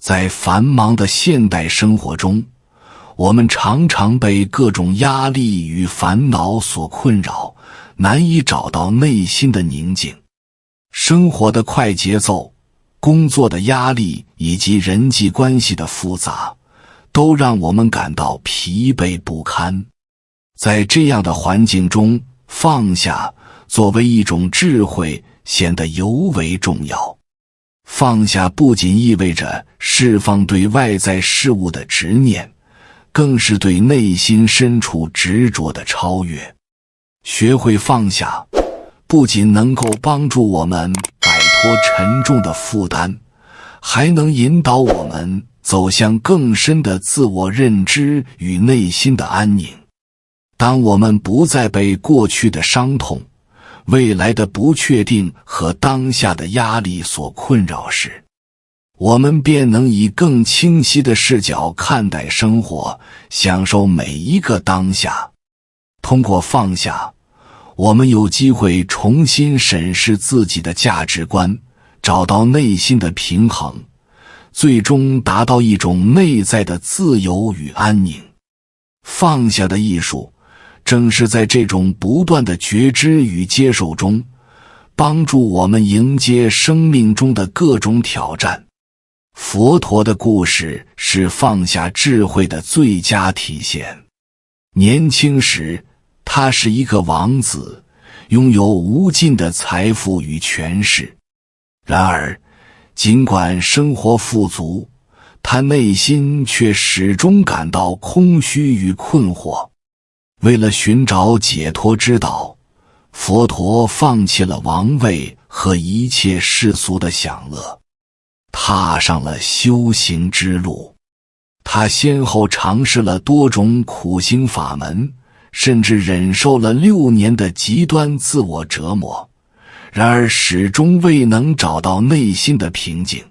在繁忙的现代生活中，我们常常被各种压力与烦恼所困扰，难以找到内心的宁静。生活的快节奏，工作的压力以及人际关系的复杂，都让我们感到疲惫不堪。在这样的环境中，放下作为一种智慧显得尤为重要。放下不仅意味着释放对外在事物的执念，更是对内心深处执着的超越。学会放下，不仅能够帮助我们摆脱沉重的负担，还能引导我们走向更深的自我认知与内心的安宁。当我们不再被过去的伤痛、未来的不确定和当下的压力所困扰时，我们便能以更清晰的视角看待生活，享受每一个当下。通过放下，我们有机会重新审视自己的价值观，找到内心的平衡，最终达到一种内在的自由与安宁。放下的艺术，正是在这种不断的觉知与接受中，帮助我们迎接生命中的各种挑战。佛陀的故事是放下智慧的最佳体现。年轻时，他是一个王子，拥有无尽的财富与权势。然而，尽管生活富足，他内心却始终感到空虚与困惑。为了寻找解脱之道，佛陀放弃了王位和一切世俗的享乐，踏上了修行之路。他先后尝试了多种苦行法门，甚至忍受了6年的极端自我折磨，然而始终未能找到内心的平静。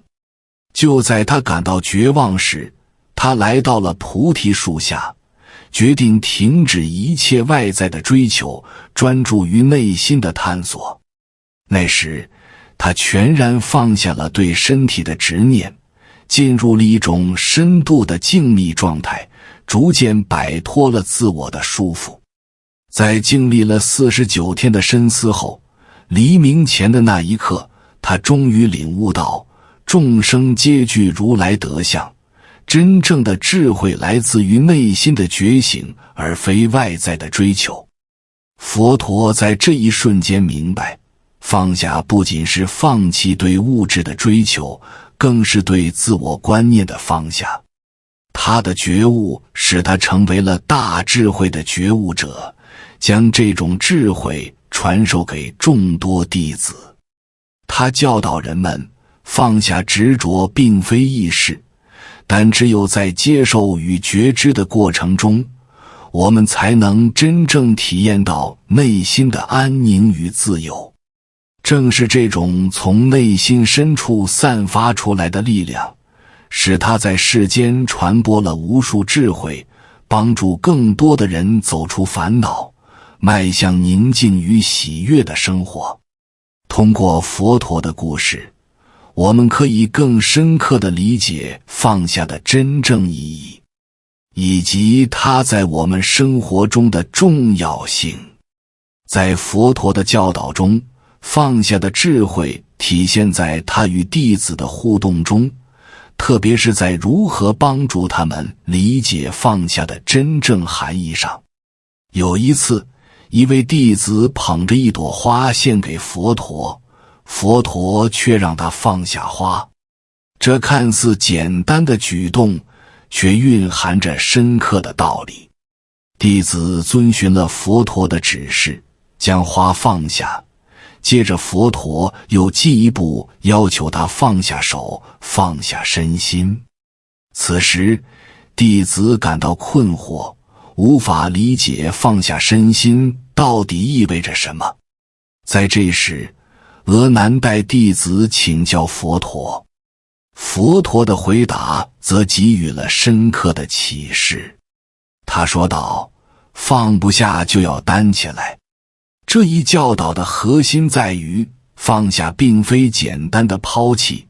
就在他感到绝望时，他来到了菩提树下，决定停止一切外在的追求，专注于内心的探索。那时，他全然放下了对身体的执念，进入了一种深度的静谧状态，逐渐摆脱了自我的束缚。在经历了49天的深思后，黎明前的那一刻，他终于领悟到，众生皆具如来德相，真正的智慧来自于内心的觉醒，而非外在的追求。佛陀在这一瞬间明白，放下不仅是放弃对物质的追求，更是对自我观念的放下。他的觉悟使他成为了大智慧的觉悟者，将这种智慧传授给众多弟子。他教导人们，放下执着并非易事，但只有在接受与觉知的过程中，我们才能真正体验到内心的安宁与自由。正是这种从内心深处散发出来的力量，使他在世间传播了无数智慧，帮助更多的人走出烦恼，迈向宁静与喜悦的生活。通过佛陀的故事，我们可以更深刻地理解放下的真正意义，以及它在我们生活中的重要性。在佛陀的教导中，放下的智慧体现在他与弟子的互动中，特别是在如何帮助他们理解放下的真正含义上。有一次，一位弟子捧着一朵花献给佛陀，佛陀却让他放下花。这看似简单的举动，却蕴含着深刻的道理。弟子遵循了佛陀的指示，将花放下，接着佛陀又进一步要求他放下手，放下身心。此时，弟子感到困惑，无法理解放下身心到底意味着什么。在这时，阿难代弟子请教佛陀，佛陀的回答则给予了深刻的启示。他说道：放不下就要担起来。这一教导的核心在于，放下并非简单的抛弃，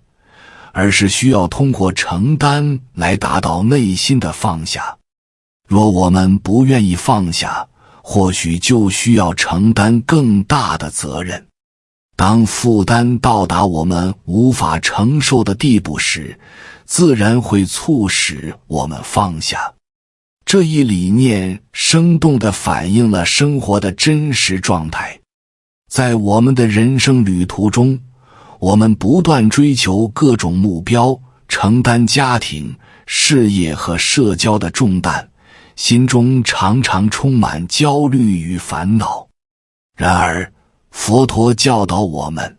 而是需要通过承担来达到内心的放下。若我们不愿意放下，或许就需要承担更大的责任。当负担到达我们无法承受的地步时，自然会促使我们放下。这一理念生动地反映了生活的真实状态。在我们的人生旅途中，我们不断追求各种目标，承担家庭、事业和社交的重担，心中常常充满焦虑与烦恼。然而，佛陀教导我们，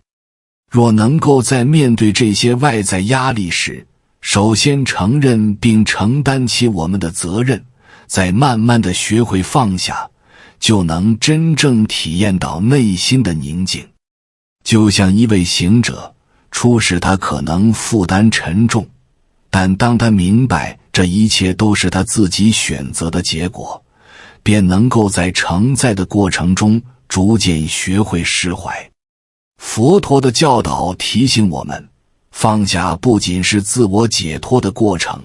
若能够在面对这些外在压力时，首先承认并承担起我们的责任，再慢慢地学会放下，就能真正体验到内心的宁静。就像一位行者，初时他可能负担沉重，但当他明白这一切都是他自己选择的结果，便能够在承载的过程中逐渐学会释怀。佛陀的教导提醒我们，放下不仅是自我解脱的过程，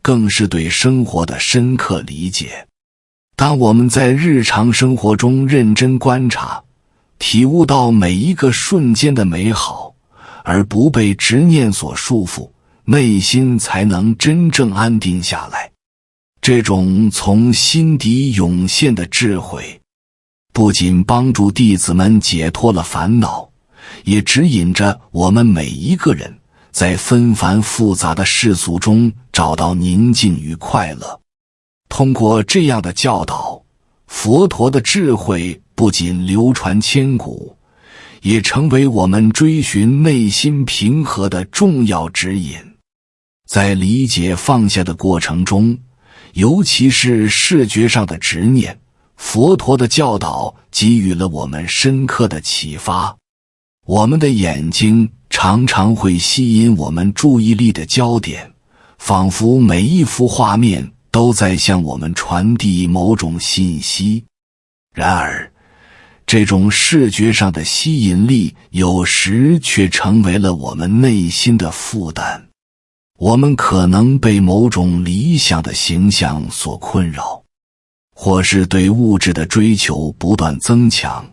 更是对生活的深刻理解。当我们在日常生活中认真观察，体悟到每一个瞬间的美好，而不被执念所束缚，内心才能真正安定下来。这种从心底涌现的智慧，不仅帮助弟子们解脱了烦恼，也指引着我们每一个人在纷繁复杂的世俗中找到宁静与快乐。通过这样的教导，佛陀的智慧不仅流传千古，也成为我们追寻内心平和的重要指引。在理解放下的过程中，尤其是视觉上的执念，佛陀的教导给予了我们深刻的启发。我们的眼睛常常会吸引我们注意力的焦点，仿佛每一幅画面都在向我们传递某种信息。然而，这种视觉上的吸引力有时却成为了我们内心的负担。我们可能被某种理想的形象所困扰，或是对物质的追求不断增强，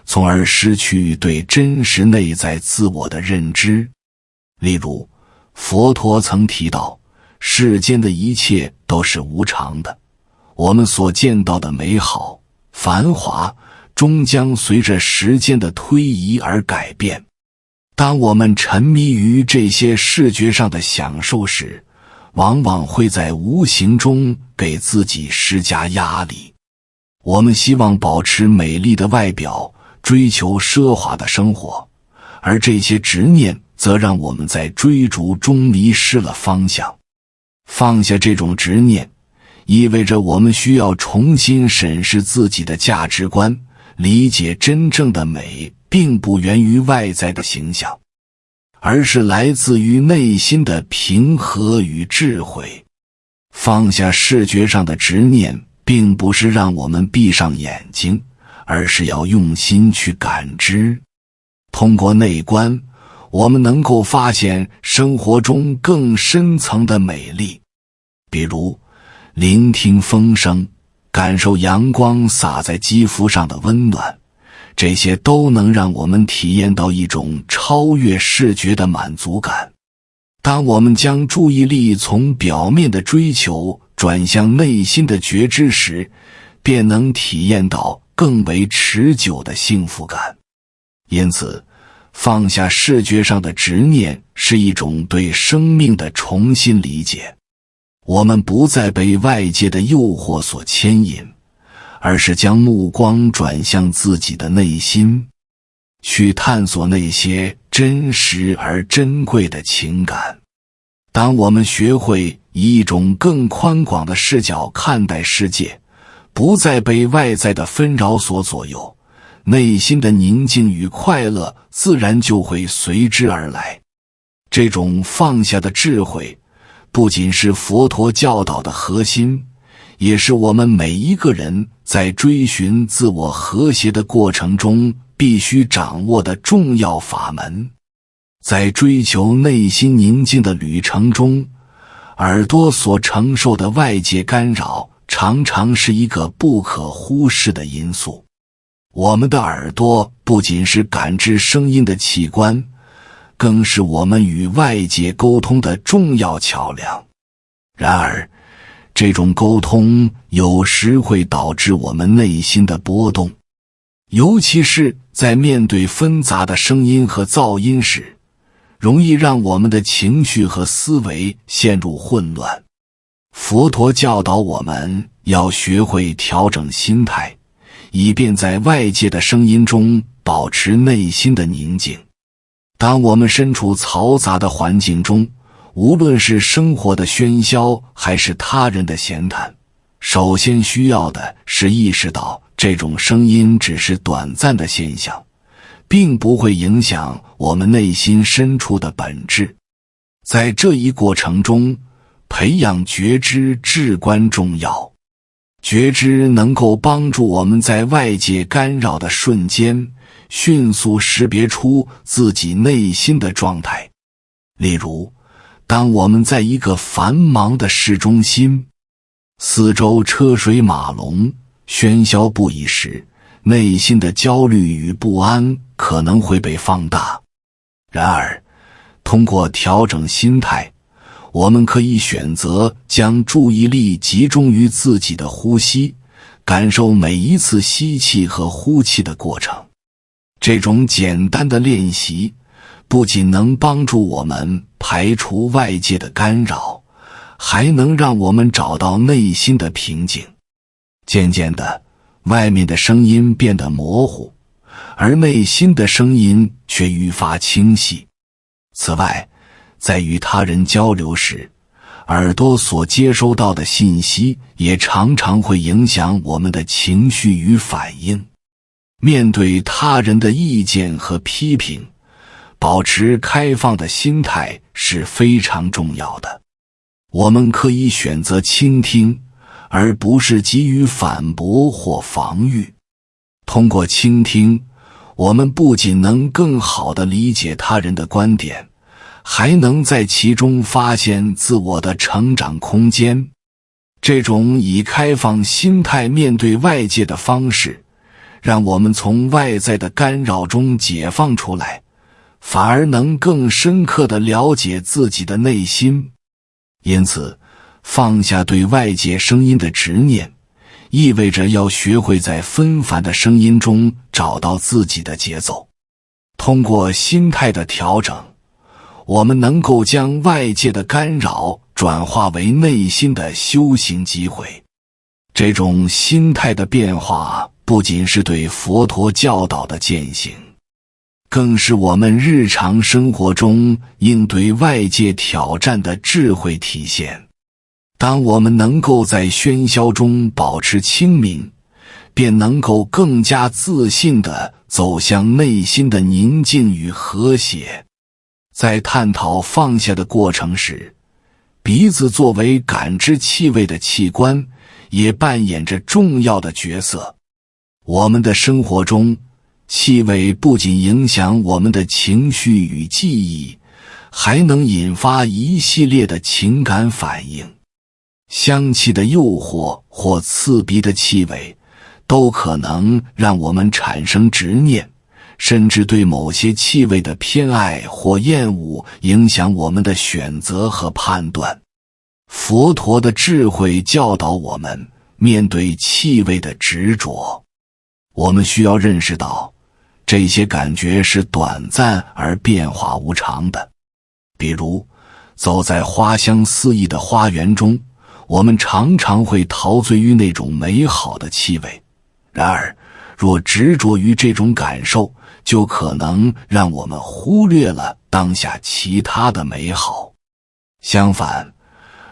从而失去对真实内在自我的认知。例如，佛陀曾提到，世间的一切都是无常的，我们所见到的美好、繁华，终将随着时间的推移而改变。当我们沉迷于这些视觉上的享受时，往往会在无形中给自己施加压力。我们希望保持美丽的外表，追求奢华的生活，而这些执念则让我们在追逐中迷失了方向。放下这种执念，意味着我们需要重新审视自己的价值观，理解真正的美并不源于外在的形象，而是来自于内心的平和与智慧。放下视觉上的执念，并不是让我们闭上眼睛，而是要用心去感知。通过内观，我们能够发现生活中更深层的美丽，比如聆听风声，感受阳光洒在肌肤上的温暖，这些都能让我们体验到一种超越视觉的满足感。当我们将注意力从表面的追求转向内心的觉知时，便能体验到更为持久的幸福感。因此，放下视觉上的执念是一种对生命的重新理解。我们不再被外界的诱惑所牵引，而是将目光转向自己的内心，去探索那些真实而珍贵的情感。当我们学会以一种更宽广的视角看待世界，不再被外在的纷扰所左右，内心的宁静与快乐自然就会随之而来。这种放下的智慧，不仅是佛陀教导的核心，也是我们每一个人在追寻自我和谐的过程中必须掌握的重要法门。在追求内心宁静的旅程中，耳朵所承受的外界干扰常常是一个不可忽视的因素。我们的耳朵不仅是感知声音的器官，更是我们与外界沟通的重要桥梁。然而，这种沟通有时会导致我们内心的波动，尤其是在面对纷杂的声音和噪音时，容易让我们的情绪和思维陷入混乱。佛陀教导我们要学会调整心态，以便在外界的声音中保持内心的宁静。当我们身处嘈杂的环境中，无论是生活的喧嚣还是他人的闲谈，首先需要的是意识到这种声音只是短暂的现象，并不会影响我们内心深处的本质。在这一过程中，培养觉知至关重要。觉知能够帮助我们在外界干扰的瞬间，迅速识别出自己内心的状态。例如，当我们在一个繁忙的市中心，四周车水马龙，喧嚣不已时，内心的焦虑与不安可能会被放大。然而，通过调整心态，我们可以选择将注意力集中于自己的呼吸，感受每一次吸气和呼气的过程。这种简单的练习不仅能帮助我们排除外界的干扰，还能让我们找到内心的平静。渐渐的，外面的声音变得模糊，而内心的声音却愈发清晰。此外，在与他人交流时，耳朵所接收到的信息也常常会影响我们的情绪与反应。面对他人的意见和批评，保持开放的心态是非常重要的。我们可以选择倾听，而不是急于反驳或防御。通过倾听，我们不仅能更好地理解他人的观点，还能在其中发现自我的成长空间。这种以开放心态面对外界的方式，让我们从外在的干扰中解放出来，反而能更深刻地了解自己的内心。因此，放下对外界声音的执念，意味着要学会在纷繁的声音中找到自己的节奏。通过心态的调整，我们能够将外界的干扰转化为内心的修行机会。这种心态的变化不仅是对佛陀教导的践行，更是我们日常生活中应对外界挑战的智慧体现。当我们能够在喧嚣中保持清明，便能够更加自信地走向内心的宁静与和谐。在探讨放下的过程时，鼻子作为感知气味的器官，也扮演着重要的角色。我们的生活中，气味不仅影响我们的情绪与记忆，还能引发一系列的情感反应。香气的诱惑或刺鼻的气味，都可能让我们产生执念，甚至对某些气味的偏爱或厌恶影响我们的选择和判断。佛陀的智慧教导我们，面对气味的执着，我们需要认识到，这些感觉是短暂而变化无常的。比如，走在花香四溢的花园中，我们常常会陶醉于那种美好的气味。然而，若执着于这种感受，就可能让我们忽略了当下其他的美好。相反，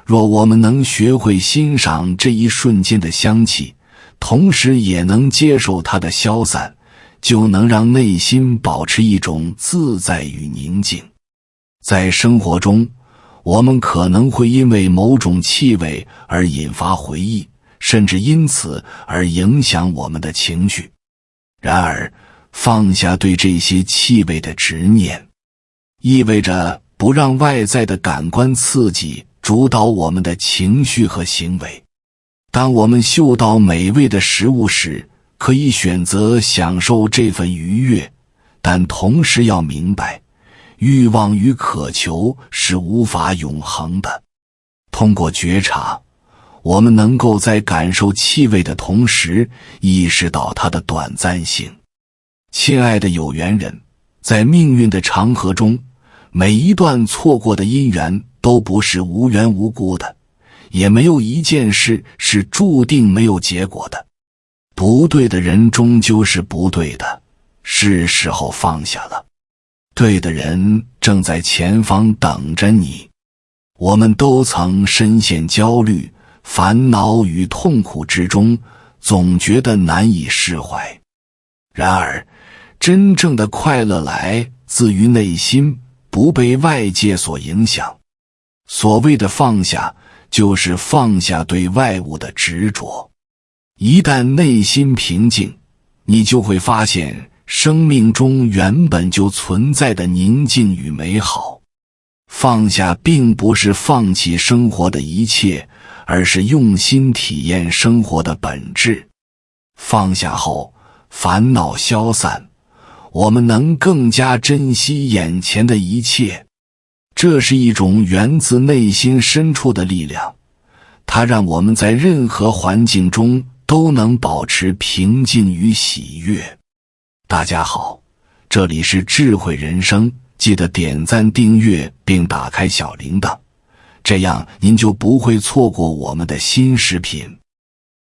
若我们能学会欣赏这一瞬间的香气，同时也能接受它的消散，就能让内心保持一种自在与宁静。在生活中，我们可能会因为某种气味而引发回忆，甚至因此而影响我们的情绪。然而，放下对这些气味的执念，意味着不让外在的感官刺激主导我们的情绪和行为。当我们嗅到美味的食物时，可以选择享受这份愉悦，但同时要明白，欲望与渴求是无法永恒的。通过觉察，我们能够在感受气味的同时，意识到它的短暂性。亲爱的有缘人，在命运的长河中，每一段错过的姻缘都不是无缘无故的，也没有一件事是注定没有结果的。不对的人终究是不对的，是时候放下了。对的人正在前方等着你。我们都曾深陷焦虑、烦恼与痛苦之中，总觉得难以释怀。然而，真正的快乐来自于内心，不被外界所影响。所谓的放下，就是放下对外物的执着。一旦内心平静，你就会发现生命中原本就存在的宁静与美好。放下并不是放弃生活的一切，而是用心体验生活的本质。放下后，烦恼消散，我们能更加珍惜眼前的一切。这是一种源自内心深处的力量，它让我们在任何环境中都能保持平静与喜悦。大家好，这里是智慧人生，记得点赞订阅并打开小铃铛，这样您就不会错过我们的新视频。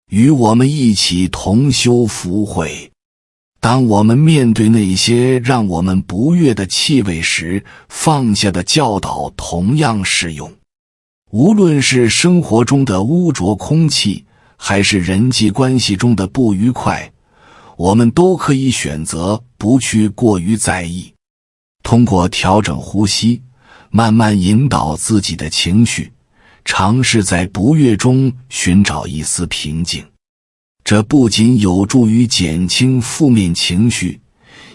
与我们一起同修福慧。当我们面对那些让我们不悦的气味时，放下的教导同样适用。无论是生活中的污浊空气，还是人际关系中的不愉快，我们都可以选择不去过于在意。通过调整呼吸，慢慢引导自己的情绪，尝试在不悦中寻找一丝平静。这不仅有助于减轻负面情绪，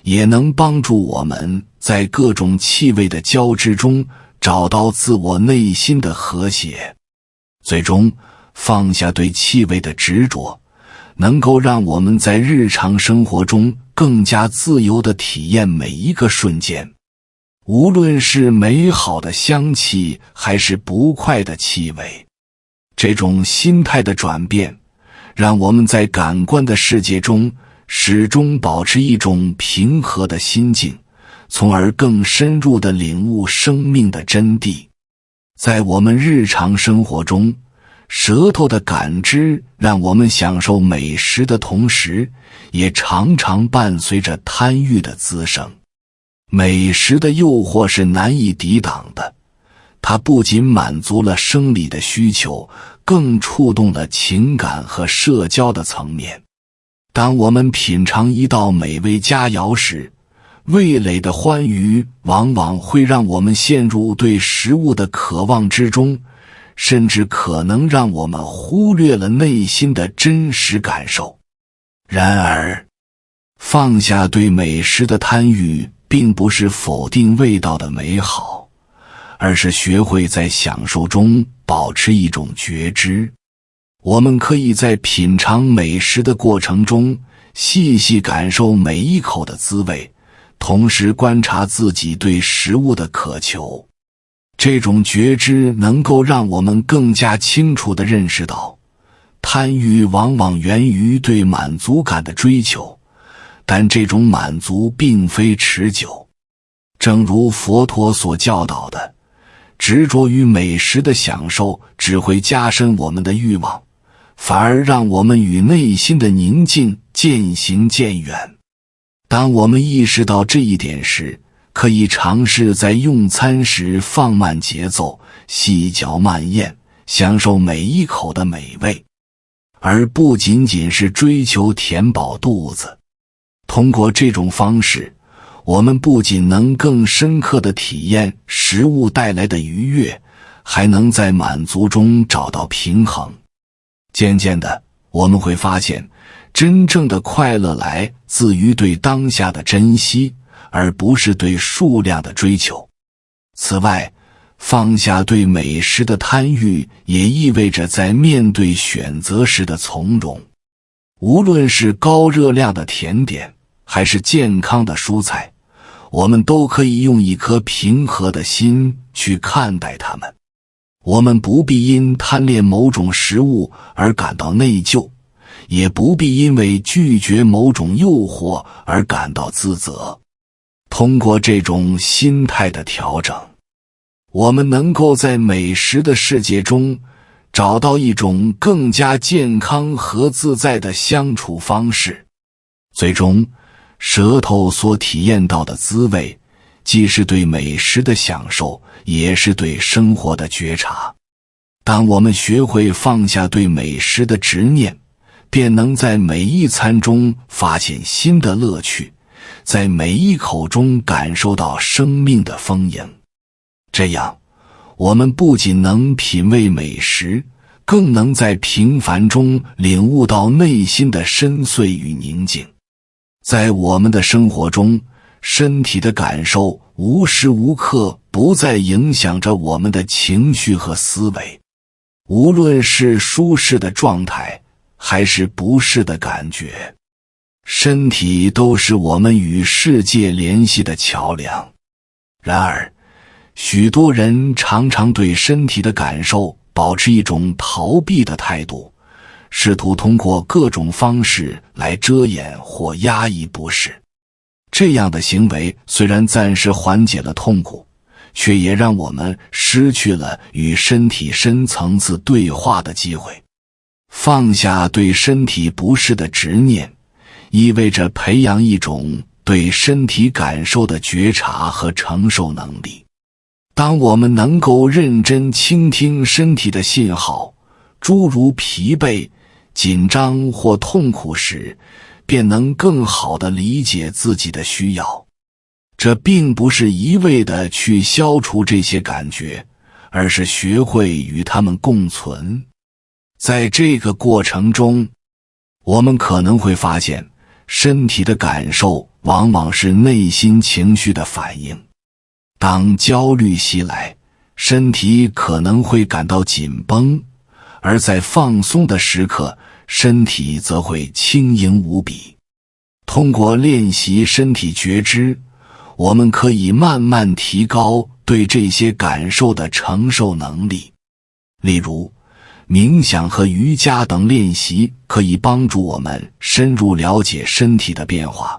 也能帮助我们在各种气味的交织中找到自我内心的和谐。最终，放下对气味的执着，能够让我们在日常生活中更加自由地体验每一个瞬间。无论是美好的香气，还是不快的气味，这种心态的转变，让我们在感官的世界中始终保持一种平和的心境，从而更深入地领悟生命的真谛。在我们日常生活中，舌头的感知让我们享受美食的同时，也常常伴随着贪欲的滋生。美食的诱惑是难以抵挡的，它不仅满足了生理的需求，更触动了情感和社交的层面。当我们品尝一道美味佳肴时，味蕾的欢愉往往会让我们陷入对食物的渴望之中，甚至可能让我们忽略了内心的真实感受。然而，放下对美食的贪欲，并不是否定味道的美好，而是学会在享受中保持一种觉知。我们可以在品尝美食的过程中，细细感受每一口的滋味，同时观察自己对食物的渴求。这种觉知能够让我们更加清楚地认识到，贪欲往往源于对满足感的追求，但这种满足并非持久。正如佛陀所教导的，执着于美食的享受只会加深我们的欲望，反而让我们与内心的宁静渐行渐远。当我们意识到这一点时，可以尝试在用餐时放慢节奏，细嚼慢咽，享受每一口的美味，而不仅仅是追求填饱肚子。通过这种方式，我们不仅能更深刻地体验食物带来的愉悦，还能在满足中找到平衡。渐渐的，我们会发现，真正的快乐来自于对当下的珍惜，而不是对数量的追求。此外，放下对美食的贪欲，也意味着在面对选择时的从容。无论是高热量的甜点，还是健康的蔬菜，我们都可以用一颗平和的心去看待它们。我们不必因贪恋某种食物而感到内疚，也不必因为拒绝某种诱惑而感到自责。通过这种心态的调整，我们能够在美食的世界中找到一种更加健康和自在的相处方式。最终，舌头所体验到的滋味，既是对美食的享受，也是对生活的觉察。当我们学会放下对美食的执念，便能在每一餐中发现新的乐趣，在每一口中感受到生命的丰盈。这样，我们不仅能品味美食，更能在平凡中领悟到内心的深邃与宁静。在我们的生活中，身体的感受无时无刻不在影响着我们的情绪和思维。无论是舒适的状态，还是不适的感觉，身体都是我们与世界联系的桥梁。然而，许多人常常对身体的感受保持一种逃避的态度，试图通过各种方式来遮掩或压抑不适。这样的行为虽然暂时缓解了痛苦，却也让我们失去了与身体深层次对话的机会。放下对身体不适的执念，意味着培养一种对身体感受的觉察和承受能力。当我们能够认真倾听身体的信号，诸如疲惫、紧张或痛苦时，便能更好地理解自己的需要。这并不是一味地去消除这些感觉，而是学会与它们共存。在这个过程中，我们可能会发现，身体的感受往往是内心情绪的反应。当焦虑袭来，身体可能会感到紧绷，而在放松的时刻，身体则会轻盈无比。通过练习身体觉知，我们可以慢慢提高对这些感受的承受能力。例如，冥想和瑜伽等练习可以帮助我们深入了解身体的变化，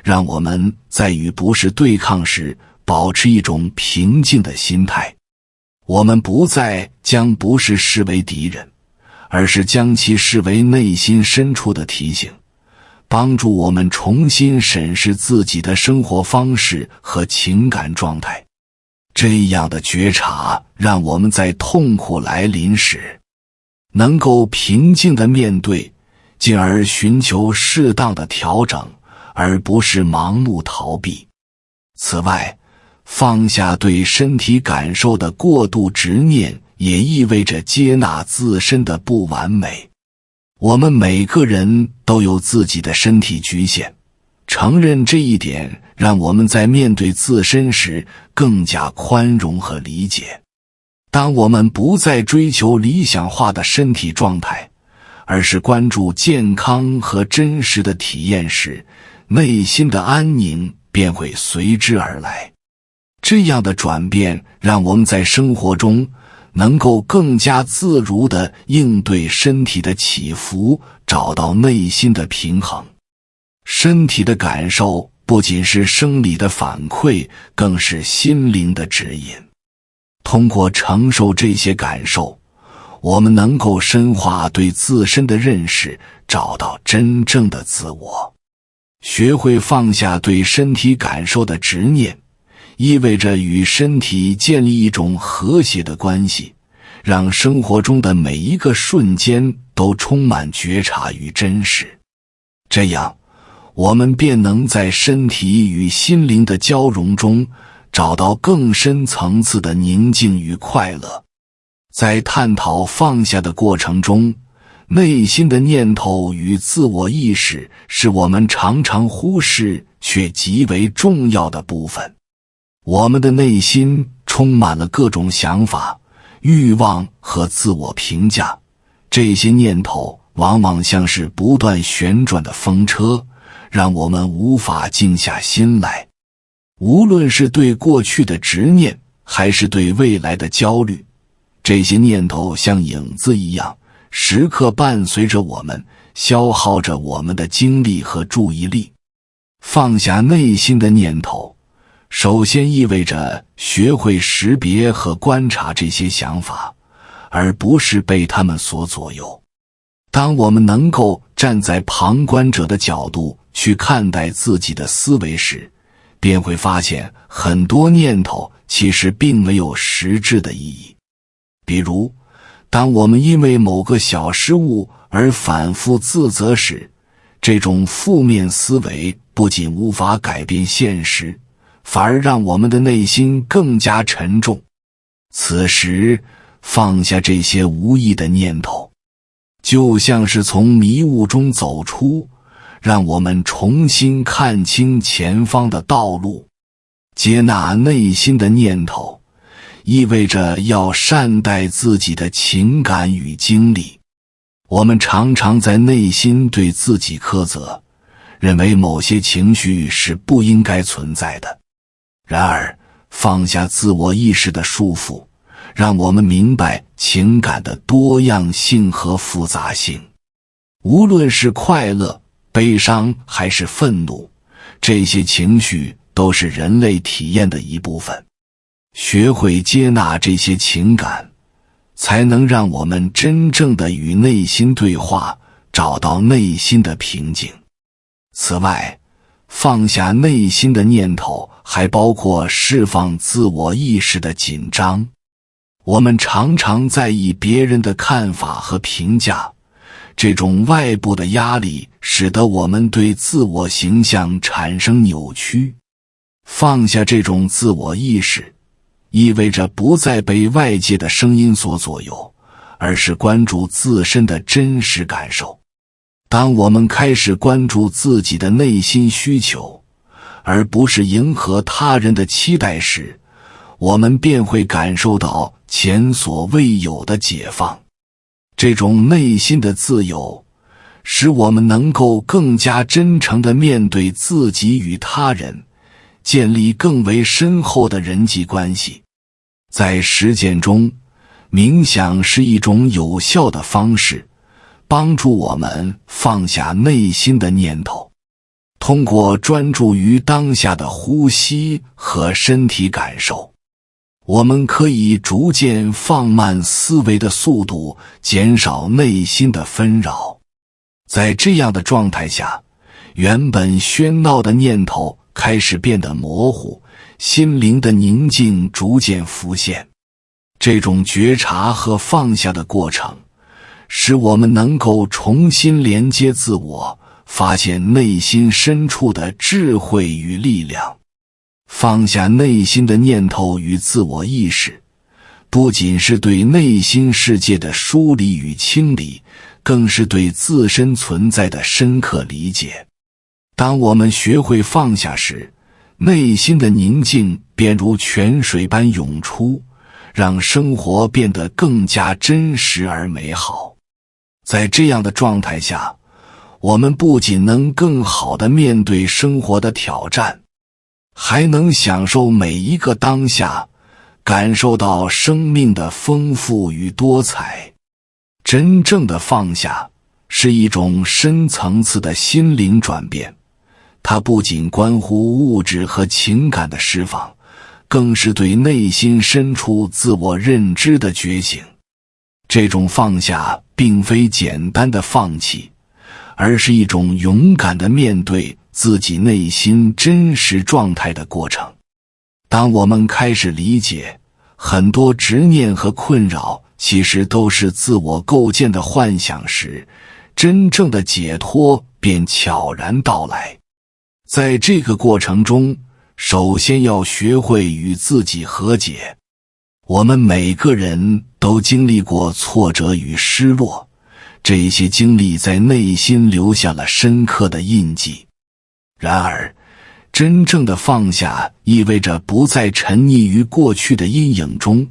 让我们在与不适对抗时保持一种平静的心态。我们不再将不适视为敌人，而是将其视为内心深处的提醒，帮助我们重新审视自己的生活方式和情感状态。这样的觉察让我们在痛苦来临时能够平静地面对，进而寻求适当的调整，而不是盲目逃避。此外，放下对身体感受的过度执念，也意味着接纳自身的不完美。我们每个人都有自己的身体局限，承认这一点让我们在面对自身时更加宽容和理解。当我们不再追求理想化的身体状态，而是关注健康和真实的体验时，内心的安宁便会随之而来。这样的转变让我们在生活中能够更加自如地应对身体的起伏，找到内心的平衡。身体的感受不仅是生理的反馈，更是心灵的指引。通过承受这些感受，我们能够深化对自身的认识，找到真正的自我。学会放下对身体感受的执念，意味着与身体建立一种和谐的关系，让生活中的每一个瞬间都充满觉察与真实。这样，我们便能在身体与心灵的交融中找到更深层次的宁静与快乐。在探讨放下的过程中，内心的念头与自我意识是我们常常忽视却极为重要的部分。我们的内心充满了各种想法、欲望和自我评价。这些念头往往像是不断旋转的风车，让我们无法静下心来。无论是对过去的执念，还是对未来的焦虑，这些念头像影子一样，时刻伴随着我们，消耗着我们的精力和注意力。放下内心的念头，首先意味着学会识别和观察这些想法，而不是被他们所左右。当我们能够站在旁观者的角度去看待自己的思维时，便会发现很多念头其实并没有实质的意义。比如，当我们因为某个小失误而反复自责时，这种负面思维不仅无法改变现实，反而让我们的内心更加沉重。此时，放下这些无意的念头，就像是从迷雾中走出，让我们重新看清前方的道路。接纳内心的念头，意味着要善待自己的情感与经历。我们常常在内心对自己苛责，认为某些情绪是不应该存在的。然而，放下自我意识的束缚，让我们明白情感的多样性和复杂性。无论是快乐、悲伤还是愤怒，这些情绪都是人类体验的一部分。学会接纳这些情感，才能让我们真正的与内心对话，找到内心的平静。此外，放下内心的念头还包括释放自我意识的紧张。我们常常在意别人的看法和评价，这种外部的压力使得我们对自我形象产生扭曲。放下这种自我意识，意味着不再被外界的声音所左右，而是关注自身的真实感受。当我们开始关注自己的内心需求，而不是迎合他人的期待时，我们便会感受到前所未有的解放。这种内心的自由，使我们能够更加真诚地面对自己与他人，建立更为深厚的人际关系。在实践中，冥想是一种有效的方式，帮助我们放下内心的念头。通过专注于当下的呼吸和身体感受，我们可以逐渐放慢思维的速度，减少内心的纷扰。在这样的状态下，原本喧闹的念头开始变得模糊，心灵的宁静逐渐浮现。这种觉察和放下的过程，使我们能够重新连接自我，发现内心深处的智慧与力量。放下内心的念头与自我意识，不仅是对内心世界的梳理与清理，更是对自身存在的深刻理解。当我们学会放下时，内心的宁静便如泉水般涌出，让生活变得更加真实而美好。在这样的状态下，我们不仅能更好地面对生活的挑战，还能享受每一个当下，感受到生命的丰富与多彩。真正的放下是一种深层次的心灵转变，它不仅关乎物质和情感的释放，更是对内心深处自我认知的觉醒。这种放下并非简单的放弃，而是一种勇敢地面对自己内心真实状态的过程。当我们开始理解，很多执念和困扰其实都是自我构建的幻想时，真正的解脱便悄然到来。在这个过程中，首先要学会与自己和解。我们每个人都经历过挫折与失落，这些经历在内心留下了深刻的印记。然而，真正的放下意味着不再沉溺于过去的阴影中，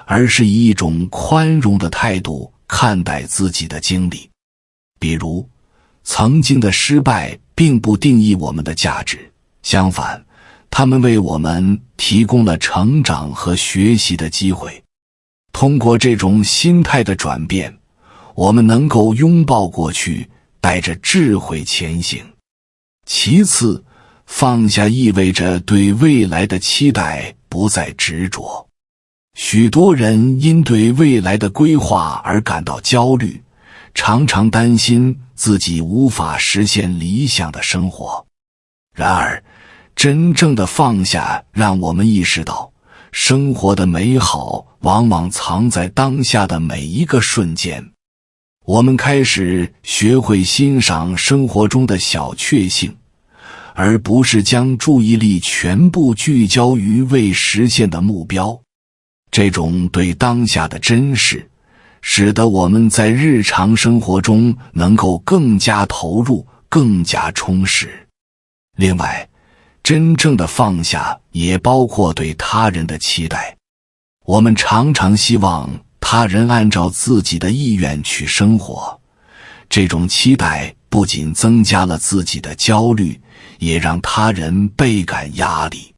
而是以一种宽容的态度看待自己的经历。比如，曾经的失败并不定义我们的价值，相反，他们为我们提供了成长和学习的机会。通过这种心态的转变，我们能够拥抱过去，带着智慧前行。其次，放下意味着对未来的期待不再执着。许多人因对未来的规划而感到焦虑，常常担心自己无法实现理想的生活。然而，真正的放下让我们意识到，生活的美好往往藏在当下的每一个瞬间。我们开始学会欣赏生活中的小确幸，而不是将注意力全部聚焦于未实现的目标。这种对当下的珍视，使得我们在日常生活中能够更加投入，更加充实。另外，真正的放下也包括对他人的期待。我们常常希望他人按照自己的意愿去生活，这种期待不仅增加了自己的焦虑，也让他人倍感压力。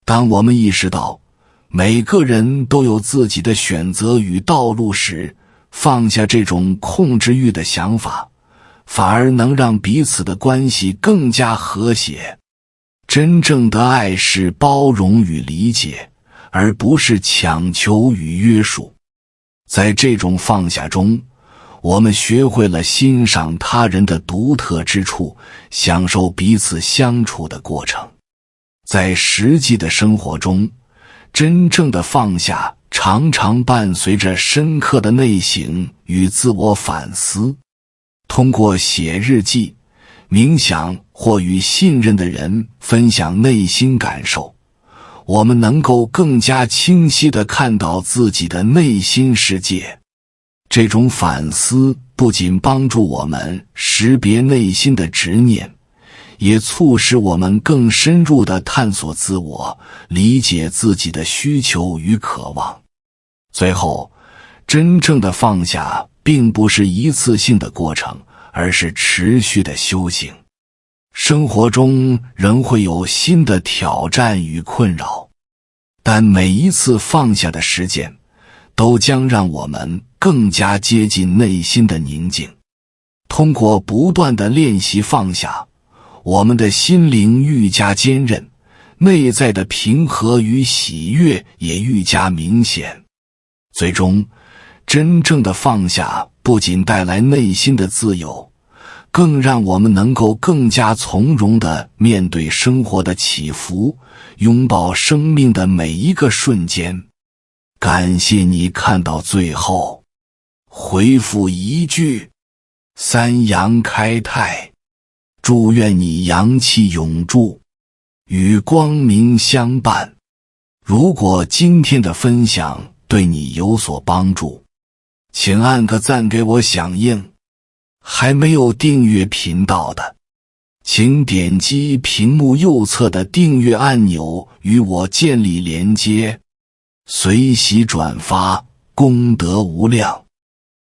当我们意识到每个人都有自己的选择与道路时，放下这种控制欲的想法，反而能让彼此的关系更加和谐。真正的爱是包容与理解，而不是强求与约束。在这种放下中，我们学会了欣赏他人的独特之处，享受彼此相处的过程。在实际的生活中，真正的放下常常伴随着深刻的内省与自我反思。通过写日记、冥想或与信任的人分享内心感受，我们能够更加清晰地看到自己的内心世界。这种反思不仅帮助我们识别内心的执念，也促使我们更深入地探索自我，理解自己的需求与渴望。最后，真正的放下并不是一次性的过程，而是持续的修行。生活中仍会有新的挑战与困扰，但每一次放下的实践，都将让我们更加接近内心的宁静。通过不断的练习放下，我们的心灵愈加坚韧，内在的平和与喜悦也愈加明显。最终，真正的放下不仅带来内心的自由，更让我们能够更加从容地面对生活的起伏，拥抱生命的每一个瞬间。感谢你看到最后。回复一句：三阳开泰。祝愿你阳气永驻，与光明相伴。如果今天的分享对你有所帮助，请按个赞给我响应。还没有订阅频道的，请点击屏幕右侧的订阅按钮与我建立连接，随喜转发，功德无量。